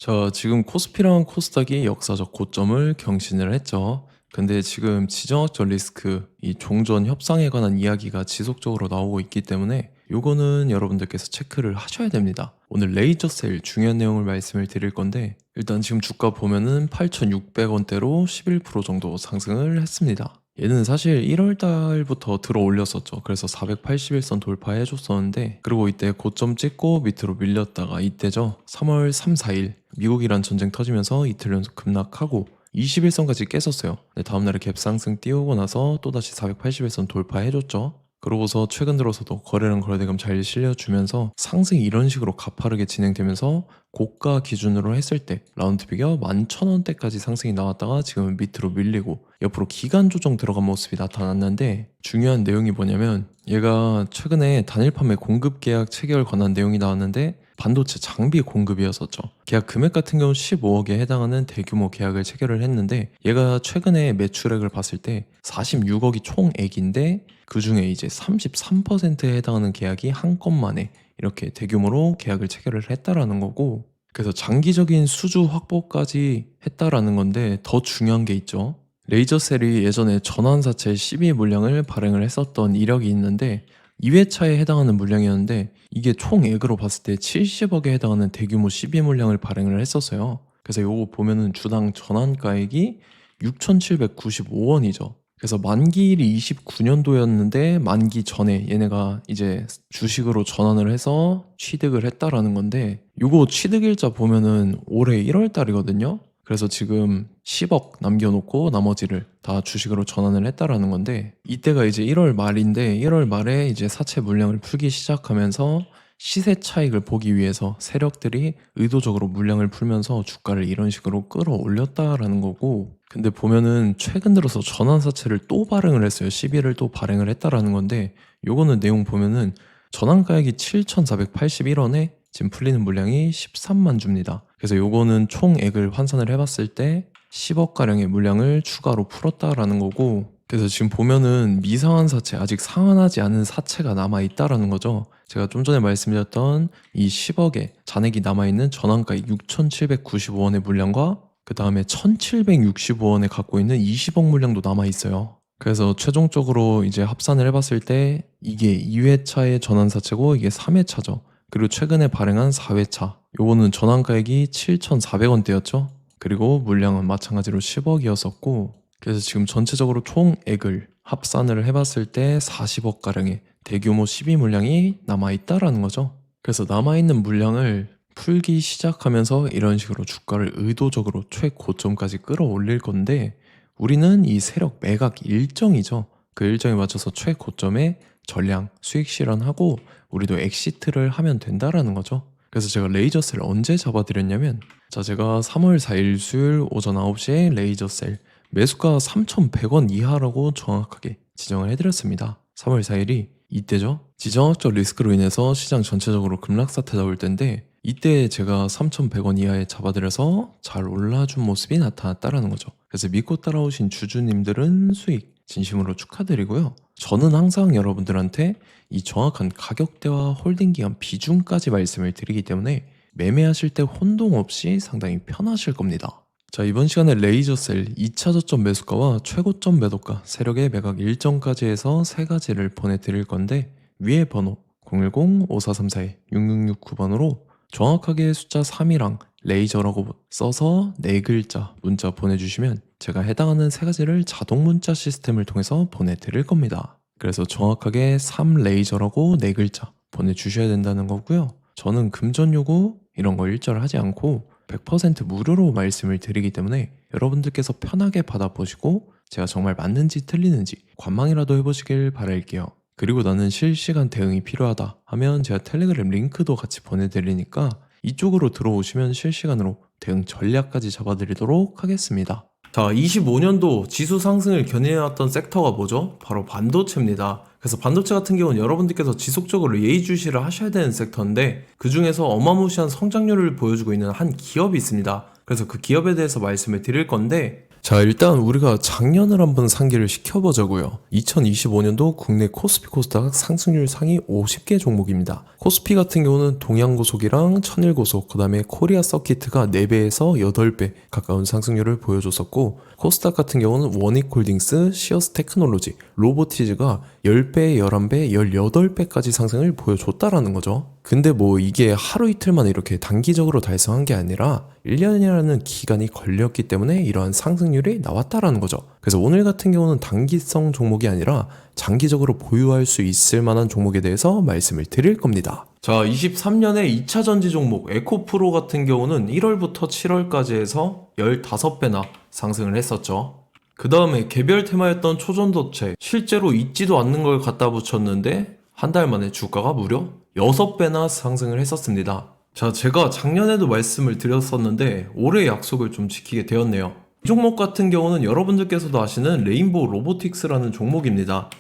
자, 지금 코스피랑 코스닥이 역사적 고점을 경신을 했죠. 근데 지금 지정학적 리스크, 이 종전 협상에 관한 이야기가 지속적으로 나오고 있기 때문에 요거는 여러분들께서 체크를 하셔야 됩니다. 오늘 레이저 세일 중요한 내용을 말씀을 드릴 건데 일단 지금 주가 보면은 8,600원대로 11% 정도 상승을 했습니다. 얘는 사실 1월 달부터 들어 올렸었죠. 그래서 481선 돌파해 줬었는데 그리고 이때 고점 찍고 밑으로 밀렸다가 이때죠. 3월 3, 4일 미국이란 전쟁 터지면서 이틀 연속 급락하고 21선까지 깼었어요. 근데 다음날에 갭상승 띄우고 나서 또다시 481선 돌파해줬죠. 그러고서 최근 들어서도 거래량 거래대금 잘 실려주면서 상승이 이런 식으로 가파르게 진행되면서 고가 기준으로 했을 때 라운드 비겨 11,000원대까지 상승이 나왔다가 지금은 밑으로 밀리고 옆으로 기간 조정 들어간 모습이 나타났는데 중요한 내용이 뭐냐면 얘가 최근에 단일 판매 공급 계약 체결 관한 내용이 나왔는데 반도체 장비 공급이었었죠. 계약 금액 같은 경우 15억에 해당하는 대규모 계약을 체결을 했는데 얘가 최근에 매출액을 봤을 때 46억이 총액인데 그 중에 이제 33%에 해당하는 계약이 한 건만에 이렇게 대규모로 계약을 체결을 했다라는 거고 그래서 장기적인 수주 확보까지 했다라는 건데 더 중요한 게 있죠. 레이저셀이 예전에 전환사채 12 물량을 발행을 했었던 이력이 있는데 2회차에 해당하는 물량이었는데 이게 총액으로 봤을 때 70억에 해당하는 대규모 12 물량을 발행을 했었어요. 그래서 요거 보면은 주당 전환가액이 6,795원이죠. 그래서 만기일이 29년도였는데 만기 전에 얘네가 이제 주식으로 전환을 해서 취득을 했다라는 건데 요거 취득일자 보면은 올해 1월 달이거든요. 그래서 지금 10억 남겨놓고 나머지를 다 주식으로 전환을 했다라는 건데 이때가 이제 1월 말인데 1월 말에 이제 사채 물량을 풀기 시작하면서 시세 차익을 보기 위해서 세력들이 의도적으로 물량을 풀면서 주가를 이런 식으로 끌어올렸다라는 거고 근데 보면은 최근 들어서 전환사채를 또 발행을 했어요. 10일을 또 발행을 했다라는 건데 요거는 내용 보면은 전환가액이 7,481원에 지금 풀리는 물량이 13만 주입니다. 그래서 요거는 총액을 환산을 해봤을 때 10억가량의 물량을 추가로 풀었다라는 거고 그래서 지금 보면은 미상한 사채, 아직 상환하지 않은 사채가 남아있다라는 거죠. 제가 좀 전에 말씀드렸던 이 10억의 잔액이 남아있는 전환가액 6,795원의 물량과 그 다음에 1,765원에 갖고 있는 20억 물량도 남아있어요. 그래서 최종적으로 이제 합산을 해봤을 때 이게 2회차의 전환사채고 이게 3회차죠. 그리고 최근에 발행한 4회차 요거는 전환가액이 7,400원대였죠. 그리고 물량은 마찬가지로 10억이었었고 그래서 지금 전체적으로 총액을 합산을 해봤을 때 40억가량의 대규모 12 물량이 남아있다라는 거죠. 그래서 남아있는 물량을 풀기 시작하면서 이런 식으로 주가를 의도적으로 최고점까지 끌어올릴 건데 우리는 이 세력 매각 일정이죠. 그 일정에 맞춰서 최고점에 전량 수익 실현하고 우리도 엑시트를 하면 된다라는 거죠. 그래서 제가 레이저셀 언제 잡아드렸냐면 자 제가 3월 4일 수요일 오전 9시에 레이저셀 매수가 3,100원 이하라고 정확하게 지정을 해드렸습니다. 3월 4일이 이때죠. 지정학적 리스크로 인해서 시장 전체적으로 급락 사태 나올 텐데 이때 제가 3,100원 이하에 잡아드려서 잘 올라준 모습이 나타났다라는 거죠. 그래서 믿고 따라오신 주주님들은 수익 진심으로 축하드리고요. 저는 항상 여러분들한테 이 정확한 가격대와 홀딩 기간 비중까지 말씀을 드리기 때문에 매매하실 때 혼동 없이 상당히 편하실 겁니다. 자 이번 시간에 레이저셀 2차 저점 매수가와 최고점 매도가 세력의 매각 일정까지 해서 세 가지를 보내드릴 건데 위에 번호 010-5434-6669번으로 정확하게 숫자 3이랑 레이저라고 써서 4글자 문자 보내주시면 제가 해당하는 세 가지를 자동 문자 시스템을 통해서 보내드릴 겁니다. 그래서 정확하게 3레이저라고 4글자 보내주셔야 된다는 거고요. 저는 금전 요구 이런 거 일절하지 않고 100% 무료로 말씀을 드리기 때문에 여러분들께서 편하게 받아보시고 제가 정말 맞는지 틀리는지 관망이라도 해보시길 바랄게요. 그리고 나는 실시간 대응이 필요하다 하면 제가 텔레그램 링크도 같이 보내드리니까 이쪽으로 들어오시면 실시간으로 대응 전략까지 잡아드리도록 하겠습니다. 자, 25년도 지수 상승을 견인해왔던 섹터가 뭐죠? 바로 반도체입니다. 그래서 반도체 같은 경우는 여러분들께서 지속적으로 예의주시를 하셔야 되는 섹터인데 그 중에서 어마무시한 성장률을 보여주고 있는 한 기업이 있습니다. 그래서 그 기업에 대해서 말씀을 드릴 건데 자, 일단 우리가 작년을 한번 상기를 시켜보자고요. 2025년도 국내 코스피 코스닥 상승률 상위 50개 종목입니다. 코스피 같은 경우는 동양고속이랑 천일고속, 그 다음에 코리아 서키트가 4배에서 8배 가까운 상승률을 보여줬었고, 코스닥 같은 경우는 원익홀딩스, 시어스 테크놀로지, 로보티즈가 10배, 11배, 18배까지 상승을 보여줬다라는 거죠. 근데 뭐 이게 하루 이틀 만에 이렇게 단기적으로 달성한 게 아니라 1년이라는 기간이 걸렸기 때문에 이러한 상승률이 나왔다라는 거죠. 그래서 오늘 같은 경우는 단기성 종목이 아니라 장기적으로 보유할 수 있을 만한 종목에 대해서 말씀을 드릴 겁니다. 자, 23년에 2차 전지 종목 에코프로 같은 경우는 1월부터 7월까지 해서 15배나 상승을 했었죠. 그 다음에 개별 테마였던 초전도체, 실제로 있지도 않는 걸 갖다 붙였는데 한 달 만에 주가가 무려 6배나 상승을 했었습니다. 자, 제가 작년에도 말씀을 드렸었는데 올해 약속을 좀 지키게 되었네요. 이 종목 같은 경우는 여러분들께서도 아시는 레인보우 로보틱스라는 종목입니다.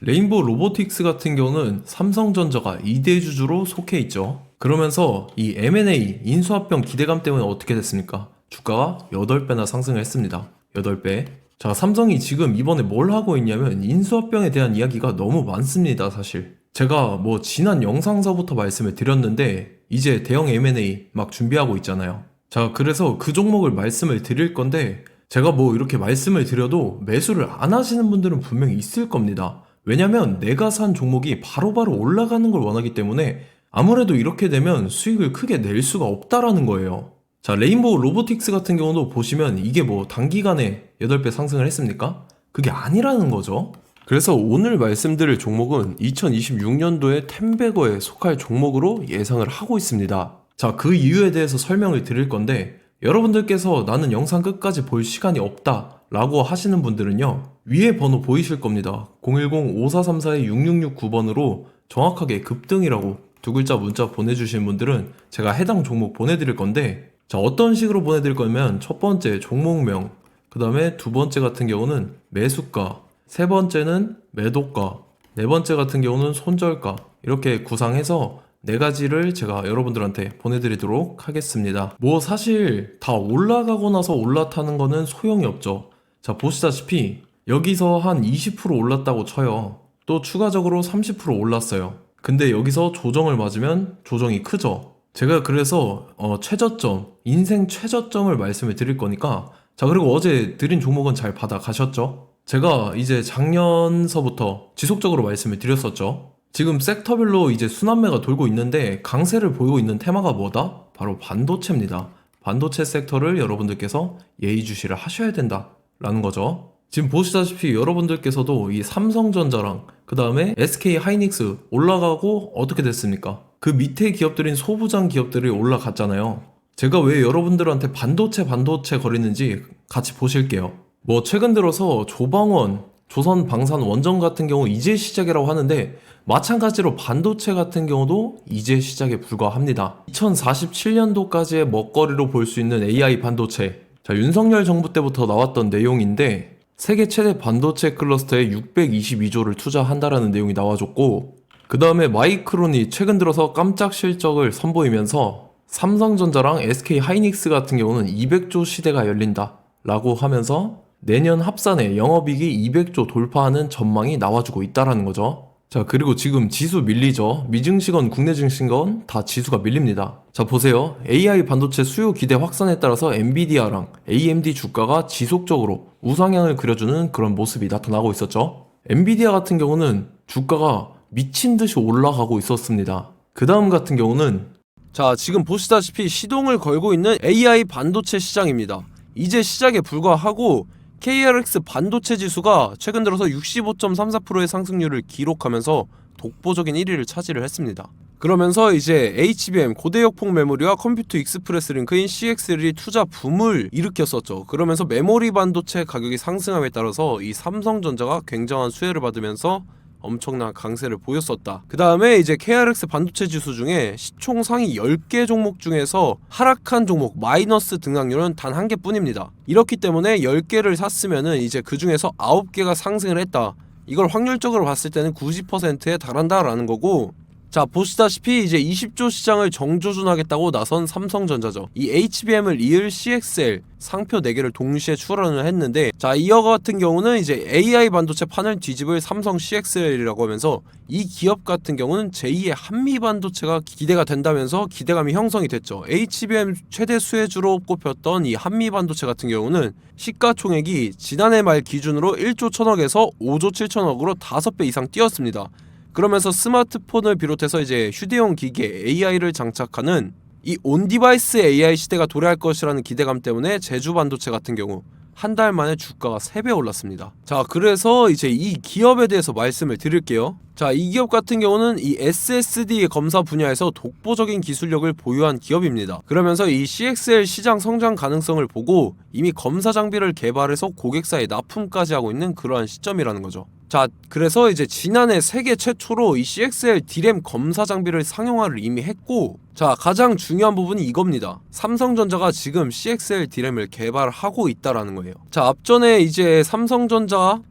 레인보우 로보틱스 같은 경우는 삼성전자가 2대 주주로 속해 있죠. 그러면서 이 M&A 인수합병 기대감 때문에 어떻게 됐습니까? 주가가 8배나 상승을 했습니다. 8배. 자, 삼성이 지금 이번에 뭘 하고 있냐면 인수합병에 대한 이야기가 너무 많습니다, 사실. 제가 뭐 지난 영상서부터 말씀을 드렸는데 이제 대형 M&A 막 준비하고 있잖아요. 자, 그래서 그 종목을 말씀을 드릴 건데 제가 뭐 이렇게 말씀을 드려도 매수를 안 하시는 분들은 분명히 있을 겁니다. 왜냐면 내가 산 종목이 바로바로 올라가는 걸 원하기 때문에 아무래도 이렇게 되면 수익을 크게 낼 수가 없다라는 거예요. 자, 레인보우 로보틱스 같은 경우도 보시면 이게 뭐 단기간에 8배 상승을 했습니까? 그게 아니라는 거죠. 그래서 오늘 말씀드릴 종목은 2026년도에 템베거에 속할 종목으로 예상을 하고 있습니다. 자, 그 이유에 대해서 설명을 드릴 건데 여러분들께서 나는 영상 끝까지 볼 시간이 없다 라고 하시는 분들은요, 위에 번호 보이실 겁니다. 010-5434-6669번으로 정확하게 급등이라고 두 글자 문자 보내주신 분들은 제가 해당 종목 보내드릴 건데, 자, 어떤 식으로 보내드릴 거냐면 첫 번째 종목명, 그 다음에 두 번째 같은 경우는 매수가, 세 번째는 매도가, 네 번째 같은 경우는 손절가, 이렇게 구상해서 네 가지를 제가 여러분들한테 보내드리도록 하겠습니다. 뭐 사실 다 올라가고 나서 올라타는 거는 소용이 없죠. 자, 보시다시피 여기서 한 20% 올랐다고 쳐요. 또 추가적으로 30% 올랐어요. 근데 여기서 조정을 맞으면 조정이 크죠. 제가 그래서 최저점, 인생 최저점을 말씀을 드릴 거니까, 자, 그리고 어제 드린 종목은 잘 받아가셨죠? 제가 이제 작년서부터 지속적으로 말씀을 드렸었죠. 지금 섹터별로 이제 순환매가 돌고 있는데 강세를 보이고 있는 테마가 뭐다? 바로 반도체입니다. 반도체 섹터를 여러분들께서 예의주시를 하셔야 된다라는 거죠. 지금 보시다시피 여러분들께서도 이 삼성전자랑 그 다음에 SK 하이닉스 올라가고 어떻게 됐습니까? 그 밑에 기업들인 소부장 기업들이 올라갔잖아요. 제가 왜 여러분들한테 반도체 거리는지 같이 보실게요. 뭐 최근 들어서 조방원, 조선방산원전 같은 경우 이제 시작이라고 하는데 마찬가지로 반도체 같은 경우도 이제 시작에 불과합니다. 2047년도까지의 먹거리로 볼 수 있는 AI 반도체. 자, 윤석열 정부 때부터 나왔던 내용인데 세계 최대 반도체 클러스터에 622조를 투자한다라는 내용이 나와줬고, 그 다음에 마이크론이 최근 들어서 깜짝 실적을 선보이면서 삼성전자랑 SK 하이닉스 같은 경우는 200조 시대가 열린다 라고 하면서 내년 합산에 영업이익이 200조 돌파하는 전망이 나와주고 있다라는 거죠. 자, 그리고 지금 지수 밀리죠. 미증시건 국내 증시건 다 지수가 밀립니다. 자, 보세요. AI 반도체 수요 기대 확산에 따라서 엔비디아랑 AMD 주가가 지속적으로 우상향을 그려주는 그런 모습이 나타나고 있었죠. 엔비디아 같은 경우는 주가가 미친 듯이 올라가고 있었습니다. 그 다음 같은 경우는, 자, 지금 보시다시피 시동을 걸고 있는 AI 반도체 시장입니다. 이제 시작에 불과하고 KRX 반도체 지수가 최근 들어서 65.34%의 상승률을 기록하면서 독보적인 1위를 차지를 했습니다. 그러면서 이제 HBM 고대역폭 메모리와 컴퓨터 익스프레스 링크인 CXL이 투자 붐을 일으켰었죠. 그러면서 메모리 반도체 가격이 상승함에 따라서 이 삼성전자가 굉장한 수혜를 받으면서 엄청난 강세를 보였었다. 그 다음에 이제 KRX 반도체 지수 중에 시총 상위 10개 종목 중에서 하락한 종목 마이너스 등락률은 단 1개뿐입니다. 이렇기 때문에 10개를 샀으면은 이제 그 중에서 9개가 상승을 했다. 이걸 확률적으로 봤을 때는 90%에 달한다라는 거고, 자, 보시다시피 이제 20조 시장을 정조준하겠다고 나선 삼성전자죠. 이 HBM을 이을 CXL 상표 4개를 동시에 출원을 했는데, 자, 이어 같은 경우는 이제 AI 반도체 판을 뒤집을 삼성 CXL이라고 하면서 이 기업 같은 경우는 제2의 한미 반도체가 기대가 된다면서 기대감이 형성이 됐죠. HBM 최대 수혜주로 꼽혔던 이 한미 반도체 같은 경우는 시가총액이 지난해 말 기준으로 1조 1000억에서 5조 7천억으로 5배 이상 뛰었습니다. 그러면서 스마트폰을 비롯해서 이제 휴대용 기기에 AI를 장착하는 이 온디바이스 AI 시대가 도래할 것이라는 기대감 때문에 제주 반도체 같은 경우 한 달 만에 주가가 3배 올랐습니다. 자, 그래서 이제 이 기업에 대해서 말씀을 드릴게요. 자, 이 기업 같은 경우는 이 SSD 검사 분야에서 독보적인 기술력을 보유한 기업입니다. 그러면서 이 CXL 시장 성장 가능성을 보고 이미 검사 장비를 개발해서 고객사에 납품까지 하고 있는 그러한 시점이라는 거죠. 자, 그래서 이제 지난해 세계 최초로 이 CXL D램 검사 장비를 상용화를 이미 했고, 자, 가장 중요한 부분이 이겁니다. 삼성전자가 지금 CXL D램을 개발하고 있다라는 거예요. 자, 앞전에 이제 삼성전자가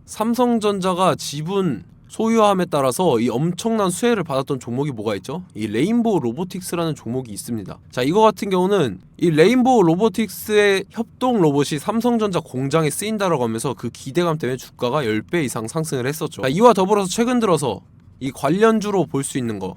지분 소유함에 따라서 이 엄청난 수혜를 받았던 종목이 뭐가 있죠? 이 레인보우 로보틱스라는 종목이 있습니다. 자, 이거 같은 경우는 이 레인보우 로보틱스의 협동 로봇이 삼성전자 공장에 쓰인다라고 하면서 그 기대감 때문에 주가가 10배 이상 상승을 했었죠. 자, 이와 더불어서 최근 들어서 이 관련주로 볼 수 있는 거,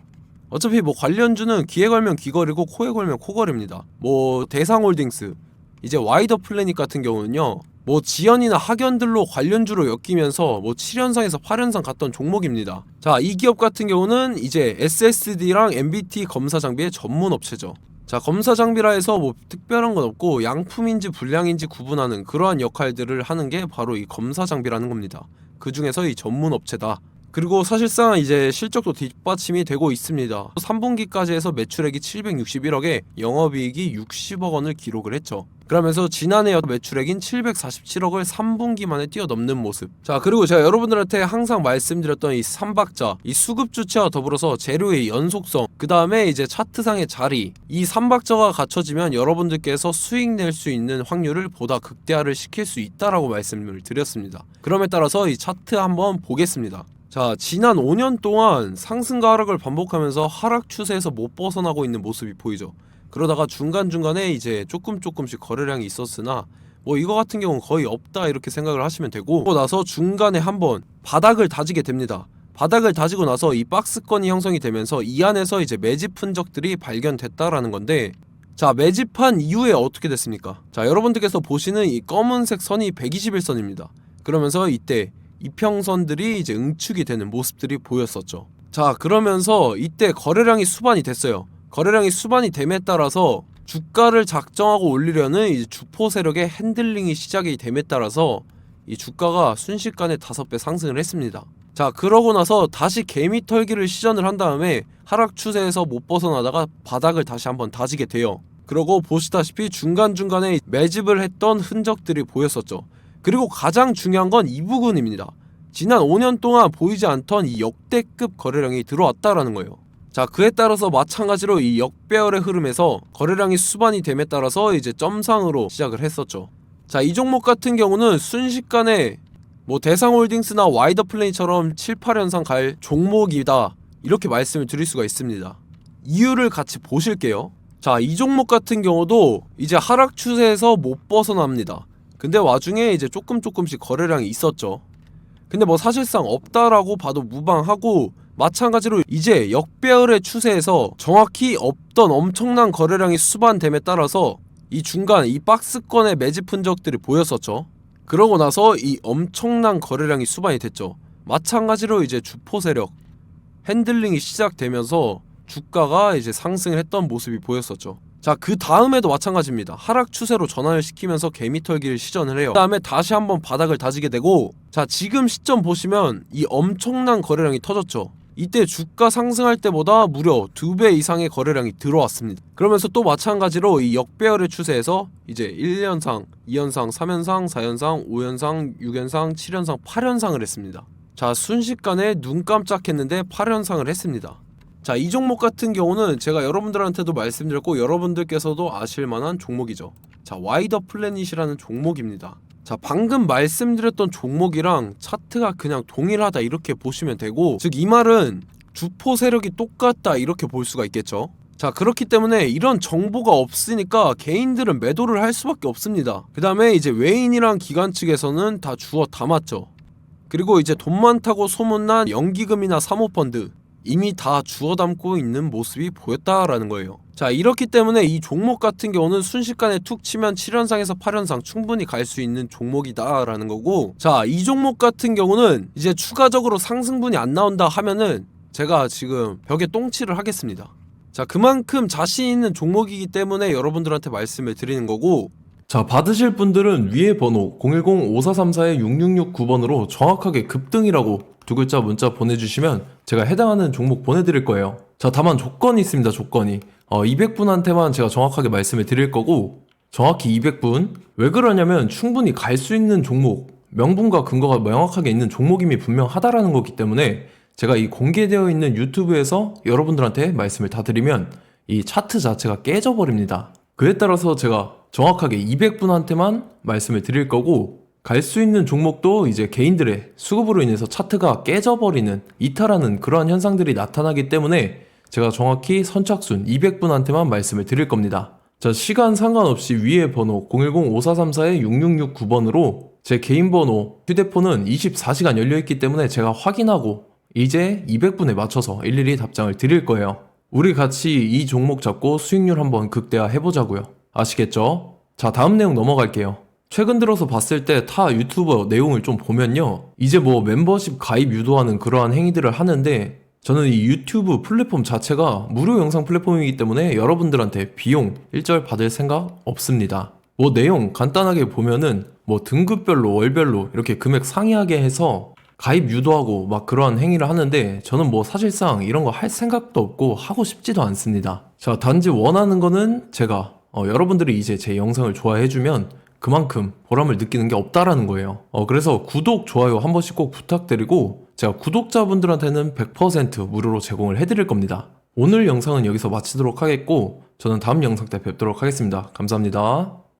어차피 뭐 관련주는 귀에 걸면 귀걸이고 코에 걸면 코걸입니다. 뭐 대상홀딩스, 이제 와이더 플래닛 같은 경우는요, 뭐 지연이나 학연들로 관련주로 엮이면서 뭐 7연상에서 8연상 갔던 종목입니다. 자, 이 기업 같은 경우는 이제 SSD랑 MBT 검사 장비의 전문 업체죠. 자, 검사 장비라 해서 뭐 특별한 건 없고 양품인지 불량인지 구분하는 그러한 역할들을 하는 게 바로 이 검사 장비라는 겁니다. 그 중에서 이 전문 업체다. 그리고 사실상 이제 실적도 뒷받침이 되고 있습니다. 3분기까지 해서 매출액이 761억에 영업이익이 60억 원을 기록을 했죠. 그러면서 지난해 매출액인 747억을 3분기 만에 뛰어넘는 모습. 자, 그리고 제가 여러분들한테 항상 말씀드렸던 이 3박자, 이 수급 주체와 더불어서 재료의 연속성, 그 다음에 이제 차트상의 자리, 이 3박자가 갖춰지면 여러분들께서 수익 낼 수 있는 확률을 보다 극대화를 시킬 수 있다라고 말씀을 드렸습니다. 그럼에 따라서 이 차트 한번 보겠습니다. 자, 지난 5년 동안 상승과 하락을 반복하면서 하락 추세에서 못 벗어나고 있는 모습이 보이죠. 그러다가 중간중간에 이제 조금씩 거래량이 있었으나 뭐 이거 같은 경우는 거의 없다 이렇게 생각을 하시면 되고, 그러고 나서 중간에 한번 바닥을 다지게 됩니다. 바닥을 다지고 나서 이 박스권이 형성이 되면서 이 안에서 이제 매집 흔적들이 발견됐다라는 건데, 자, 매집한 이후에 어떻게 됐습니까? 자, 여러분들께서 보시는 이 검은색 선이 121선입니다. 그러면서 이때 이평선들이 이제 응축이 되는 모습들이 보였었죠. 자, 그러면서 이때 거래량이 수반이 됐어요. 거래량이 수반이 됨에 따라서 주가를 작정하고 올리려는 이제 주포 세력의 핸들링이 시작이 됨에 따라서 이 주가가 순식간에 5배 상승을 했습니다. 자, 그러고 나서 다시 개미 털기를 시전을 한 다음에 하락 추세에서 못 벗어나다가 바닥을 다시 한번 다지게 돼요. 그러고 보시다시피 중간중간에 매집을 했던 흔적들이 보였었죠. 그리고 가장 중요한 건 이 부분입니다. 지난 5년 동안 보이지 않던 이 역대급 거래량이 들어왔다라는 거예요. 자, 그에 따라서 마찬가지로 이 역배열의 흐름에서 거래량이 수반이 됨에 따라서 이제 점상으로 시작을 했었죠. 자, 이 종목 같은 경우는 순식간에 뭐 대상홀딩스나 와이더 플레이처럼 7, 8연상 갈 종목이다 이렇게 말씀을 드릴 수가 있습니다. 이유를 같이 보실게요. 자, 이 종목 같은 경우도 이제 하락 추세에서 못 벗어납니다. 근데 와중에 이제 조금씩 거래량이 있었죠. 근데 뭐 사실상 없다라고 봐도 무방하고, 마찬가지로 이제 역배열의 추세에서 정확히 없던 엄청난 거래량이 수반됨에 따라서 이 중간 이 박스권의 매집 흔적들이 보였었죠. 그러고 나서 이 엄청난 거래량이 수반이 됐죠. 마찬가지로 이제 주포 세력 핸들링이 시작되면서 주가가 이제 상승을 했던 모습이 보였었죠. 자, 그 다음에도 마찬가지입니다. 하락 추세로 전환을 시키면서 개미털기를 시전을 해요. 그 다음에 다시 한번 바닥을 다지게 되고, 자, 지금 시점 보시면 이 엄청난 거래량이 터졌죠. 이때 주가 상승할 때보다 무려 2배 이상의 거래량이 들어왔습니다. 그러면서 또 마찬가지로 이 역배열의 추세에서 이제 1연상, 2연상, 3연상, 4연상, 5연상, 6연상, 7연상, 8연상을 했습니다. 자, 순식간에 눈 깜짝했는데 8연상을 했습니다. 자, 이 종목 같은 경우는 제가 여러분들한테도 말씀드렸고 여러분들께서도 아실만한 종목이죠. 자, 와이더 플래닛이라는 종목입니다. 자, 방금 말씀드렸던 종목이랑 차트가 그냥 동일하다 이렇게 보시면 되고, 즉 이 말은 주포 세력이 똑같다 이렇게 볼 수가 있겠죠. 자, 그렇기 때문에 이런 정보가 없으니까 개인들은 매도를 할 수밖에 없습니다. 그 다음에 이제 외인이랑 기관 측에서는 다 주워 담았죠. 그리고 이제 돈 많다고 소문난 연기금이나 사모펀드 이미 다 주워 담고 있는 모습이 보였다라는 거예요. 자, 이렇기 때문에 이 종목 같은 경우는 순식간에 툭 치면 7연상에서 8연상 충분히 갈 수 있는 종목이다 라는 거고, 자, 이 종목 같은 경우는 이제 추가적으로 상승분이 안 나온다 하면은 제가 지금 벽에 똥칠을 하겠습니다. 자, 그만큼 자신 있는 종목이기 때문에 여러분들한테 말씀을 드리는 거고, 자, 받으실 분들은 위에 번호 010-5434-6669번으로 정확하게 급등이라고 두 글자 문자 보내주시면 제가 해당하는 종목 보내드릴 거예요. 자, 다만 조건이 있습니다. 조건이 200분한테만 제가 정확하게 말씀을 드릴 거고, 정확히 200분. 왜 그러냐면 충분히 갈 수 있는 종목, 명분과 근거가 명확하게 있는 종목임이 분명하다라는 거기 때문에 제가 이 공개되어 있는 유튜브에서 여러분들한테 말씀을 다 드리면 이 차트 자체가 깨져버립니다. 그에 따라서 제가 정확하게 200분한테만 말씀을 드릴 거고, 갈 수 있는 종목도 이제 개인들의 수급으로 인해서 차트가 깨져버리는, 이탈하는 그러한 현상들이 나타나기 때문에 제가 정확히 선착순 200분한테만 말씀을 드릴 겁니다. 자, 시간 상관없이 위에 번호 010-5434-6669번으로 제 개인 번호, 휴대폰은 24시간 열려있기 때문에 제가 확인하고 이제 200분에 맞춰서 일일이 답장을 드릴 거예요. 우리 같이 이 종목 잡고 수익률 한번 극대화 해보자고요. 아시겠죠? 자, 다음 내용 넘어갈게요. 최근 들어서 봤을 때 타 유튜버 내용을 좀 보면요, 이제 뭐 멤버십 가입 유도하는 그러한 행위들을 하는데, 저는 이 유튜브 플랫폼 자체가 무료 영상 플랫폼이기 때문에 여러분들한테 비용 일절 받을 생각 없습니다. 뭐 내용 간단하게 보면은 뭐 등급별로 월별로 이렇게 금액 상이하게 해서 가입 유도하고 막 그러한 행위를 하는데, 저는 뭐 사실상 이런 거 할 생각도 없고 하고 싶지도 않습니다. 자, 단지 원하는 거는 제가 여러분들이 이제 제 영상을 좋아해주면 그만큼 보람을 느끼는 게 없다라는 거예요. 그래서 구독, 좋아요 한 번씩 꼭 부탁드리고, 제가 구독자분들한테는 100% 무료로 제공을 해드릴 겁니다. 오늘 영상은 여기서 마치도록 하겠고, 저는 다음 영상 때 뵙도록 하겠습니다. 감사합니다.